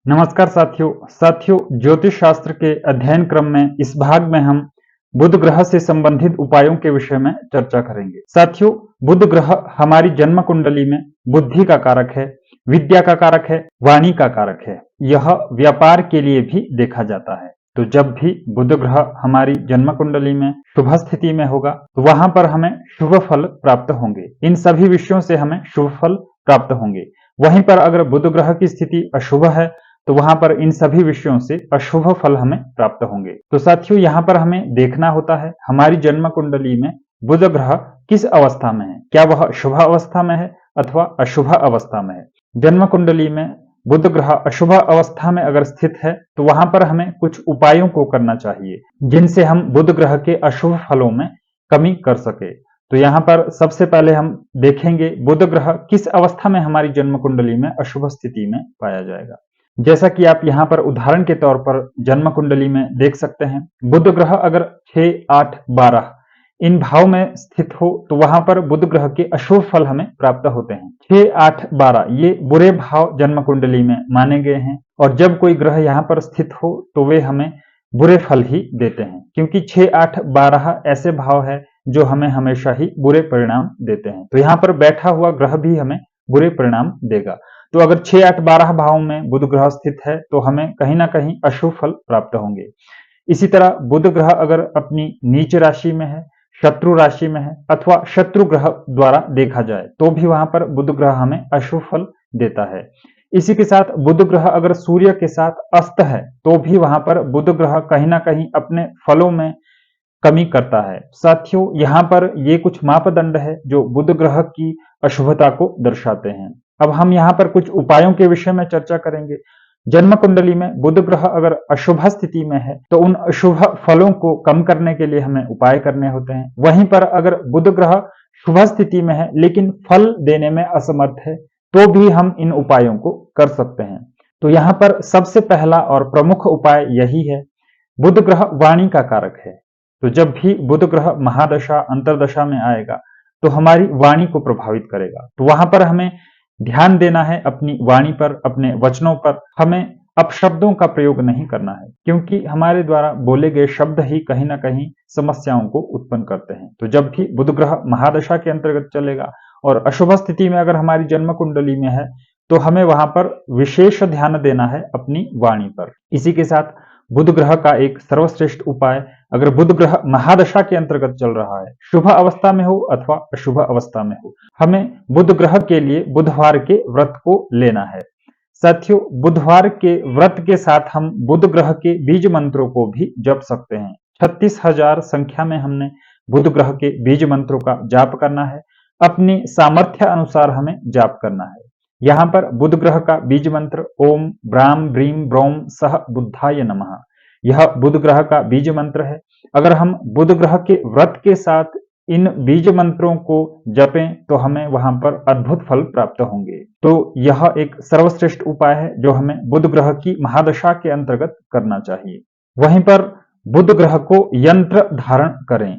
नमस्कार साथियों ज्योतिष शास्त्र के अध्ययन क्रम में इस भाग में हम बुध ग्रह से संबंधित उपायों के विषय में चर्चा करेंगे। साथियों, बुध ग्रह हमारी जन्म कुंडली में बुद्धि का कारक है, विद्या का कारक है, वाणी का कारक है। यह व्यापार के लिए भी देखा जाता है। तो जब भी बुध ग्रह हमारी जन्म कुंडली में शुभ स्थिति में होगा तो वहां पर हमें शुभ फल प्राप्त होंगे। इन सभी विषयों से हमें शुभ फल प्राप्त होंगे। वहीं पर अगर बुध ग्रह की स्थिति अशुभ है तो वहां पर इन सभी विषयों से अशुभ फल हमें प्राप्त होंगे। तो साथियों, यहाँ पर हमें देखना होता है हमारी जन्म कुंडली में बुध ग्रह किस अवस्था में है, क्या वह शुभ अवस्था में है अथवा अशुभ अवस्था में है। जन्म कुंडली में बुध ग्रह अशुभ अवस्था में अगर स्थित है तो वहां पर हमें कुछ उपायों को करना चाहिए जिनसे हम बुध ग्रह के अशुभ फलों में कमी कर सके। तो यहाँ पर सबसे पहले हम देखेंगे बुध ग्रह किस अवस्था में हमारी जन्म कुंडली में अशुभ स्थिति में पाया जाएगा। जैसा कि आप यहाँ पर उदाहरण के तौर पर जन्म कुंडली में देख सकते हैं, बुध ग्रह अगर 6, 8, 12 इन भाव में स्थित हो तो वहां पर बुध ग्रह के अशुभ फल हमें प्राप्त होते हैं। 6, 8, 12 ये बुरे भाव जन्म कुंडली में माने गए हैं और जब कोई ग्रह यहाँ पर स्थित हो तो वे हमें बुरे फल ही देते हैं, क्योंकि 6, 8, 12 ऐसे भाव है जो हमें हमेशा ही बुरे परिणाम देते हैं। तो यहाँ पर बैठा हुआ ग्रह भी हमें बुरे परिणाम देगा। तो अगर 6, 8, 12 भाव में बुध ग्रह स्थित है तो हमें कहीं ना कहीं अशुभ फल प्राप्त होंगे। इसी तरह बुध ग्रह अगर अपनी नीच राशि में है, शत्रु राशि में है अथवा शत्रु ग्रह द्वारा देखा जाए तो भी वहां पर बुध ग्रह हमें अशुभ फल देता है। इसी के साथ बुध ग्रह अगर सूर्य के साथ अस्त है तो भी वहां पर बुध ग्रह कहीं ना कहीं अपने फलों में कमी करता है। साथियों, यहाँ पर ये कुछ मापदंड है जो बुध ग्रह की अशुभता को दर्शाते हैं। अब हम यहाँ पर कुछ उपायों के विषय में चर्चा करेंगे। जन्म कुंडली में बुध ग्रह अगर अशुभ स्थिति में है तो उन अशुभ फलों को कम करने के लिए हमें उपाय करने होते हैं। वहीं पर अगर बुध ग्रह शुभ स्थिति में है लेकिन फल देने में असमर्थ है तो भी हम इन उपायों को कर सकते हैं। तो यहाँ पर सबसे पहला और प्रमुख उपाय यही है, बुध ग्रह वाणी का कारक है। तो जब भी बुध ग्रह महादशा अंतरदशा में आएगा तो हमारी वाणी को प्रभावित करेगा। तो वहां पर हमें ध्यान देना है अपनी वाणी पर, अपने वचनों पर। हमें अपशब्दों का प्रयोग नहीं करना है, क्योंकि हमारे द्वारा बोले गए शब्द ही कहीं ना कहीं समस्याओं को उत्पन्न करते हैं। तो जब भी बुध ग्रह महादशा के अंतर्गत चलेगा और अशुभ स्थिति में अगर हमारी जन्म कुंडली में है तो हमें वहां पर विशेष ध्यान देना है अपनी वाणी पर। इसी के साथ बुध ग्रह का एक सर्वश्रेष्ठ उपाय, अगर बुध ग्रह महादशा के अंतर्गत चल रहा है, शुभ अवस्था में हो अथवा अशुभ अवस्था में हो, हमें बुध ग्रह के लिए बुधवार के व्रत को लेना है। साथियों, बुधवार के व्रत के साथ हम बुध ग्रह के बीज मंत्रों को भी जप सकते हैं। 36,000 संख्या में हमने बुध ग्रह के बीज मंत्रों का जाप करना है। अपनी सामर्थ्य अनुसार हमें जाप करना है। यहाँ पर बुध ग्रह का बीज मंत्र ओम ब्राम ब्रीम ब्रोम सह बुद्धाय नमः, यह बुध ग्रह का बीज मंत्र है। अगर हम बुध ग्रह के व्रत के साथ इन बीज मंत्रों को जपें तो हमें वहां पर अद्भुत फल प्राप्त होंगे। तो यह एक सर्वश्रेष्ठ उपाय है जो हमें बुध ग्रह की महादशा के अंतर्गत करना चाहिए। वहीं पर बुध ग्रह को यंत्र धारण करें।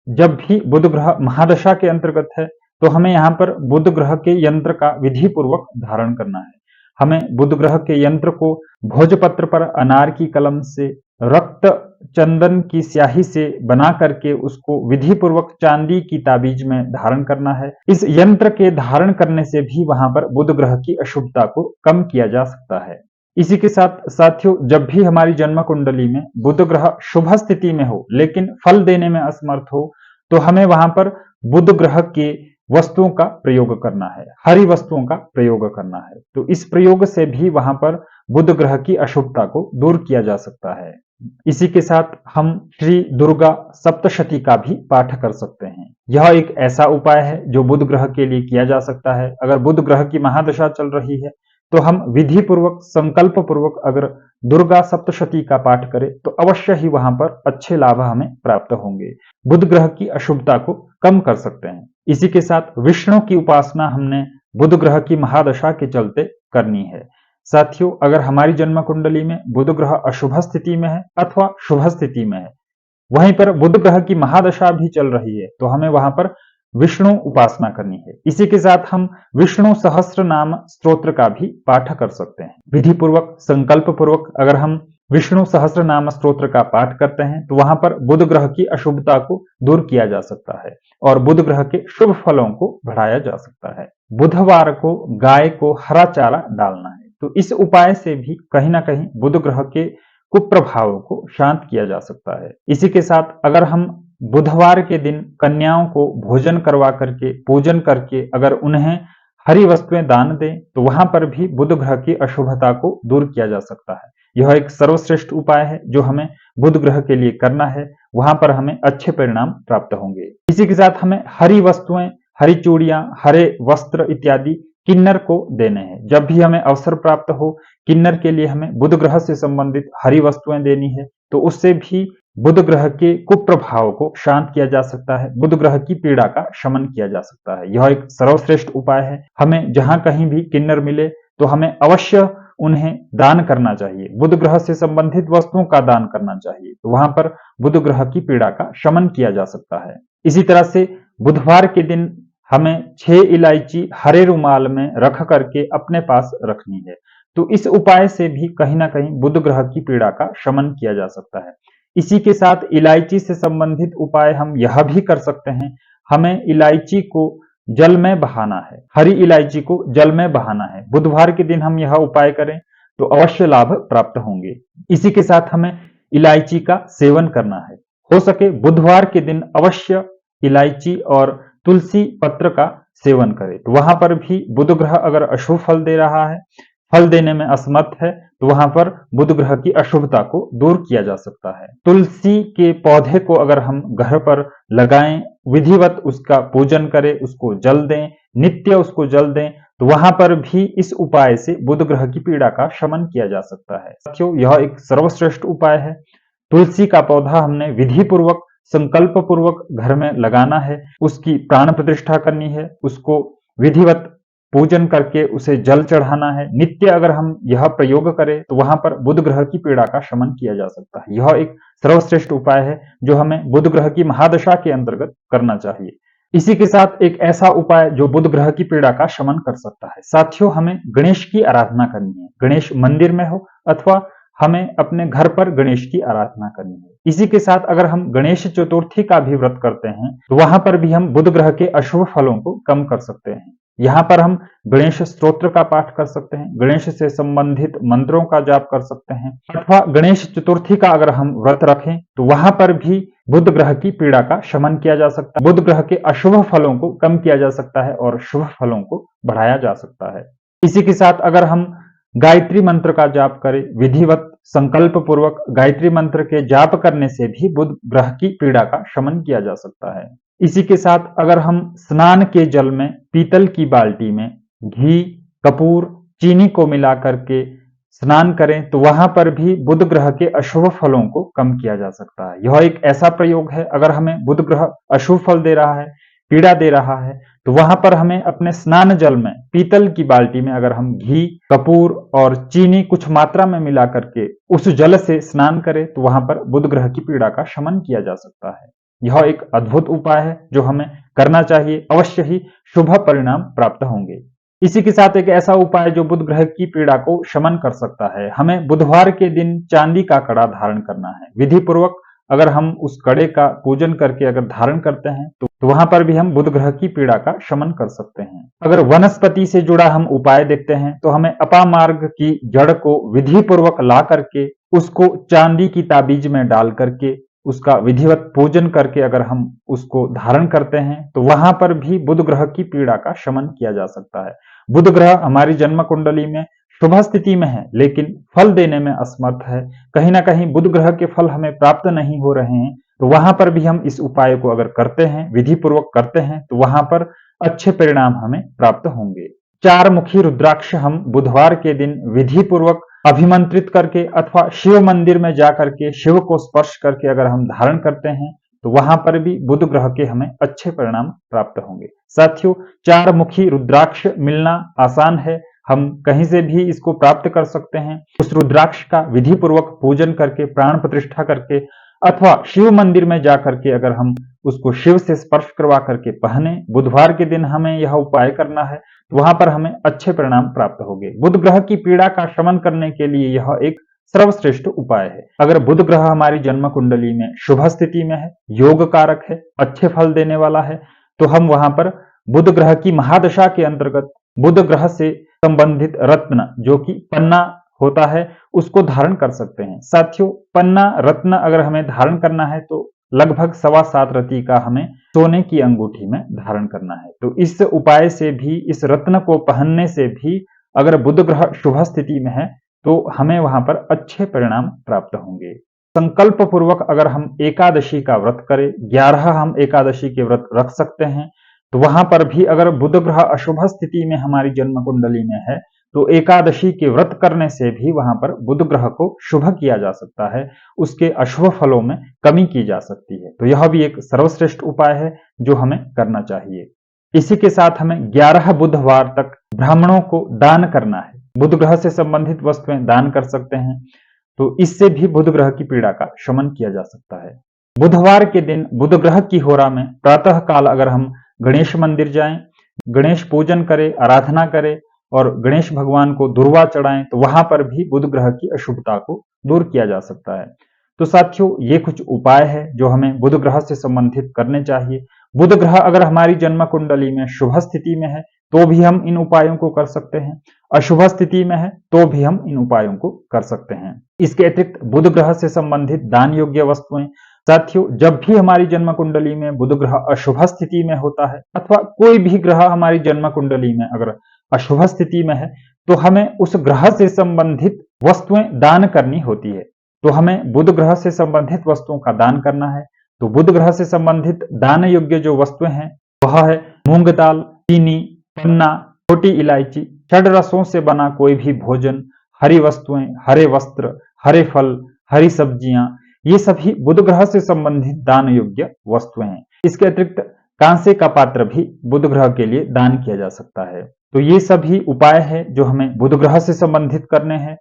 जब भी बुध ग्रह महादशा के अंतर्गत है तो हमें यहाँ पर बुध ग्रह के यंत्र का विधि पूर्वक धारण करना है। हमें बुध ग्रह के यंत्र को भोजपत्र पर अनार की कलम से, रक्त चंदन की स्याही से बना करके उसको विधि पूर्वक चांदी की ताबीज में धारण करना है। इस यंत्र के धारण करने से भी वहां पर बुध ग्रह की अशुभता को कम किया जा सकता है। इसी के साथ साथियों, जब भी हमारी जन्म कुंडली में बुध ग्रह शुभ स्थिति में हो लेकिन फल देने में असमर्थ हो तो हमें वहां पर बुध ग्रह के वस्तुओं का प्रयोग करना है, हरी वस्तुओं का प्रयोग करना है। तो इस प्रयोग से भी वहां पर बुध ग्रह की अशुभता को दूर किया जा सकता है। इसी के साथ हम श्री दुर्गा सप्तशती का भी पाठ कर सकते हैं। यह एक ऐसा उपाय है जो बुध ग्रह के लिए किया जा सकता है। अगर बुध ग्रह की महादशा चल रही है तो हम विधि पूर्वक, संकल्प पूर्वक अगर दुर्गा सप्तशती का पाठ करें तो अवश्य ही वहां पर अच्छे लाभ हमें प्राप्त होंगे, बुध ग्रह की अशुभता को कम कर सकते हैं। इसी के साथ विष्णु की उपासना हमने बुध ग्रह की महादशा के चलते करनी है। साथियों, अगर हमारी जन्म कुंडली में बुध ग्रह अशुभ स्थिति में है अथवा शुभ स्थिति में है, वहीं पर बुध ग्रह की महादशा भी चल रही है तो हमें वहां पर विष्णु उपासना करनी है। इसी के साथ हम विष्णु सहस्त्र नाम स्तोत्र का भी पाठ कर सकते हैं। विधि पूर्वक, संकल्प पूर्वक अगर हम विष्णु सहस्त्र नाम स्तोत्र का पाठ करते हैं तो वहां पर बुध ग्रह की अशुभता को दूर किया जा सकता है और बुध ग्रह के शुभ फलों को बढ़ाया जा सकता है। बुधवार को गाय को हरा चारा डालना है, तो इस उपाय से भी कहीं ना कहीं बुध ग्रह के कुप्रभावों को शांत किया जा सकता है। इसी के साथ अगर हम बुधवार के दिन कन्याओं को भोजन करवा करके, पूजन करके अगर उन्हें हरी वस्तुएं दान दें तो वहां पर भी बुध ग्रह की अशुभता को दूर किया जा सकता है। यह एक सर्वश्रेष्ठ उपाय है जो हमें बुध ग्रह के लिए करना है, वहां पर हमें अच्छे परिणाम प्राप्त होंगे। इसी के साथ हमें हरी वस्तुएं, हरी चूड़ियां, हरे वस्त्र इत्यादि किन्नर को देने हैं। जब भी हमें अवसर प्राप्त हो, किन्नर के लिए हमें बुध ग्रह से संबंधित हरी वस्तुएं देनी है, तो उससे भी बुध ग्रह के कुप्रभाव को शांत किया जा सकता है, बुध ग्रह की पीड़ा का शमन किया जा सकता है। यह एक सर्वश्रेष्ठ उपाय है। हमें जहां कहीं भी किन्नर मिले तो हमें अवश्य उन्हें दान करना चाहिए, बुध ग्रह से संबंधित वस्तुओं का दान करना चाहिए, तो वहां पर बुध ग्रह की पीड़ा का शमन किया जा सकता है। इसी तरह से बुधवार के दिन हमें 6 इलायची हरे रुमाल में रख करके अपने पास रखनी है, तो इस उपाय से भी कहीं ना कहीं बुध ग्रह की पीड़ा का शमन किया जा सकता है। इसी के साथ इलायची से संबंधित उपाय हम यह भी कर सकते हैं, हमें इलायची को जल में बहाना है, हरी इलायची को जल में बहाना है। बुधवार के दिन हम यह उपाय करें तो अवश्य लाभ प्राप्त होंगे। इसी के साथ हमें इलायची का सेवन करना है। हो सके बुधवार के दिन अवश्य इलायची और तुलसी पत्र का सेवन करें, तो वहां पर भी बुध ग्रह अगर अशुभ फल दे रहा है, फल देने में असमर्थ है, तो वहां पर बुध ग्रह की अशुभता को दूर किया जा सकता है। तुलसी के पौधे को अगर हम घर पर लगाएं, विधिवत उसका पूजन करें, उसको जल दें, नित्य उसको जल दें, तो वहां पर भी इस उपाय से बुध ग्रह की पीड़ा का शमन किया जा सकता है। साथियों, यह एक सर्वश्रेष्ठ उपाय है। तुलसी का पौधा हमने विधि पूर्वक, संकल्प पूर्वक घर में लगाना है, उसकी प्राण प्रतिष्ठा करनी है, उसको विधिवत पूजन करके उसे जल चढ़ाना है। नित्य अगर हम यह प्रयोग करें तो वहां पर बुध ग्रह की पीड़ा का शमन किया जा सकता है। यह एक सर्वश्रेष्ठ उपाय है जो हमें बुध ग्रह की महादशा के अंतर्गत करना चाहिए। इसी के साथ एक ऐसा उपाय जो बुध ग्रह की पीड़ा का शमन कर सकता है। साथियों, हमें गणेश की आराधना करनी है, गणेश मंदिर में हो अथवा हमें अपने घर पर गणेश की आराधना करनी है। इसी के साथ अगर हम गणेश चतुर्थी का भी व्रत करते हैं तो वहां पर भी हम बुध ग्रह के अशुभ फलों को कम कर सकते हैं। यहाँ पर हम गणेश स्तोत्र का पाठ कर सकते हैं, गणेश से संबंधित मंत्रों का जाप कर सकते हैं, अथवा गणेश चतुर्थी का अगर हम व्रत रखें तो वहां पर भी बुध ग्रह की पीड़ा का शमन किया जा सकता है, बुध ग्रह के अशुभ फलों को कम किया जा सकता है और शुभ फलों को बढ़ाया जा सकता है। इसी के साथ अगर हम गायत्री मंत्र का जाप करें, विधिवत संकल्प पूर्वक गायत्री मंत्र के जाप करने से भी बुध ग्रह की पीड़ा का शमन किया जा सकता है। इसी के साथ अगर हम स्नान के जल में पीतल की बाल्टी में घी, कपूर, चीनी को मिला करके स्नान करें तो वहां पर भी बुध ग्रह के अशुभ फलों को कम किया जा सकता है। यह एक ऐसा प्रयोग है, अगर हमें बुध ग्रह अशुभ फल दे रहा है, पीड़ा दे रहा है, तो वहां पर हमें अपने स्नान जल में पीतल की बाल्टी में अगर हम घी, कपूर और चीनी कुछ मात्रा में मिला करके उस जल से स्नान करें तो वहां पर बुध ग्रह की पीड़ा का शमन किया जा सकता है। यह एक अद्भुत उपाय है जो हमें करना चाहिए, अवश्य ही शुभ परिणाम प्राप्त होंगे। इसी के साथ एक ऐसा उपाय जो बुध ग्रह की पीड़ा को शमन कर सकता है, हमें बुधवार के दिन चांदी का कड़ा धारण करना है। विधि पूर्वक अगर हम उस कड़े का पूजन करके अगर धारण करते हैं तो वहां पर भी हम बुध ग्रह की पीड़ा का शमन कर सकते हैं। अगर वनस्पति से जुड़ा हम उपाय देखते हैं तो हमें अपामार्ग की जड़ को विधि पूर्वक ला करके उसको चांदी की ताबीज में डाल करके उसका विधिवत पूजन करके अगर हम उसको धारण करते हैं तो वहां पर भी बुध ग्रह की पीड़ा का शमन किया जा सकता है। बुध ग्रह हमारी जन्म कुंडली में शुभ स्थिति में है लेकिन फल देने में असमर्थ है, कहीं ना कहीं बुध ग्रह के फल हमें प्राप्त नहीं हो रहे हैं, तो वहां पर भी हम इस उपाय को अगर करते हैं, विधि पूर्वक करते हैं, तो वहां पर अच्छे परिणाम हमें प्राप्त होंगे। 4 मुखी रुद्राक्ष हम बुधवार के दिन विधि पूर्वक अभिमंत्रित करके अथवा शिव मंदिर में जाकर के शिव को स्पर्श करके अगर हम धारण करते हैं तो वहां पर भी बुध ग्रह के हमें अच्छे परिणाम प्राप्त होंगे। साथियों, 4 मुखी रुद्राक्ष मिलना आसान है, हम कहीं से भी इसको प्राप्त कर सकते हैं। उस रुद्राक्ष का विधि पूर्वक पूजन करके, प्राण प्रतिष्ठा करके अथवा शिव मंदिर में जाकर के अगर हम उसको शिव से स्पर्श करवा करके पहने। बुधवार के दिन हमें यह उपाय करना है, वहां पर हमें अच्छे परिणाम प्राप्त होंगे। बुध ग्रह की पीड़ा का शमन करने के लिए यह एक सर्वश्रेष्ठ उपाय है। अगर बुध ग्रह हमारी जन्म कुंडली में शुभ स्थिति में है, योग कारक है, अच्छे फल देने वाला है, तो हम वहां पर बुध ग्रह की महादशा के अंतर्गत बुध ग्रह से संबंधित रत्न जो कि पन्ना होता है उसको धारण कर सकते हैं। साथियों, पन्ना रत्न अगर हमें धारण करना है तो लगभग 7.25 रति का हमें सोने की अंगूठी में धारण करना है। तो इस उपाय से भी, इस रत्न को पहनने से भी अगर बुध ग्रह शुभ स्थिति में है तो हमें वहां पर अच्छे परिणाम प्राप्त होंगे। संकल्प पूर्वक अगर हम एकादशी का व्रत करें, 11 हम एकादशी के व्रत रख सकते हैं, तो वहां पर भी अगर बुध ग्रह अशुभ स्थिति में हमारी जन्म कुंडली में है तो एकादशी के व्रत करने से भी वहां पर बुध ग्रह को शुभ किया जा सकता है, उसके अशुभ फलों में कमी की जा सकती है। तो यह भी एक सर्वश्रेष्ठ उपाय है जो हमें करना चाहिए। इसी के साथ हमें 11 बुधवार तक ब्राह्मणों को दान करना है। बुध ग्रह से संबंधित वस्तुएं दान कर सकते हैं, तो इससे भी बुध ग्रह की पीड़ा का शमन किया जा सकता है। बुधवार के दिन बुध ग्रह की होरा में प्रातः काल अगर हम गणेश मंदिर जाएं, गणेश पूजन करें, आराधना करें और गणेश भगवान को दुर्वा चढ़ाएं, तो वहां पर भी बुध ग्रह की अशुभता को दूर किया जा सकता है। तो साथियों, ये कुछ उपाय है जो हमें बुध ग्रह से संबंधित करने चाहिए। बुध ग्रह अगर हमारी जन्म कुंडली में शुभ स्थिति में है तो भी हम इन उपायों को कर सकते हैं, अशुभ स्थिति में है तो भी हम इन उपायों को कर सकते हैं। इसके अतिरिक्त बुध ग्रह से संबंधित दान योग्य वस्तुएं, साथियों, जब भी हमारी जन्म कुंडली में बुध ग्रह अशुभ स्थिति में होता है अथवा कोई भी ग्रह हमारी जन्म कुंडली में अगर अशुभ स्थिति में है तो हमें उस ग्रह से संबंधित वस्तुएं दान करनी होती है। तो हमें बुध ग्रह से संबंधित वस्तुओं का दान करना है। तो बुध ग्रह से संबंधित दान योग्य जो वस्तुएं हैं वह है मूंग दाल, चीनी, पन्ना, छोटी इलायची, षड रसों से बना कोई भी भोजन, हरी वस्तुएं, हरे वस्त्र, हरे फल, हरी सब्जियां, ये सभी बुध ग्रह से संबंधित दान योग्य वस्तुएं हैं। इसके अतिरिक्त कांसे का पात्र भी बुध ग्रह के लिए दान किया जा सकता है। तो ये सभी उपाय है जो हमें बुध ग्रह से संबंधित करने हैं।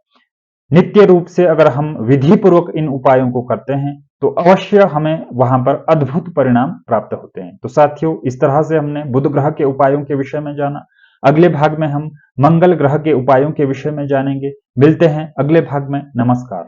नित्य रूप से अगर हम विधि पूर्वक इन उपायों को करते हैं तो अवश्य हमें वहां पर अद्भुत परिणाम प्राप्त होते हैं। तो साथियों, इस तरह से हमने बुध ग्रह के उपायों के विषय में जाना। अगले भाग में हम मंगल ग्रह के उपायों के विषय में जानेंगे। मिलते हैं अगले भाग में। नमस्कार।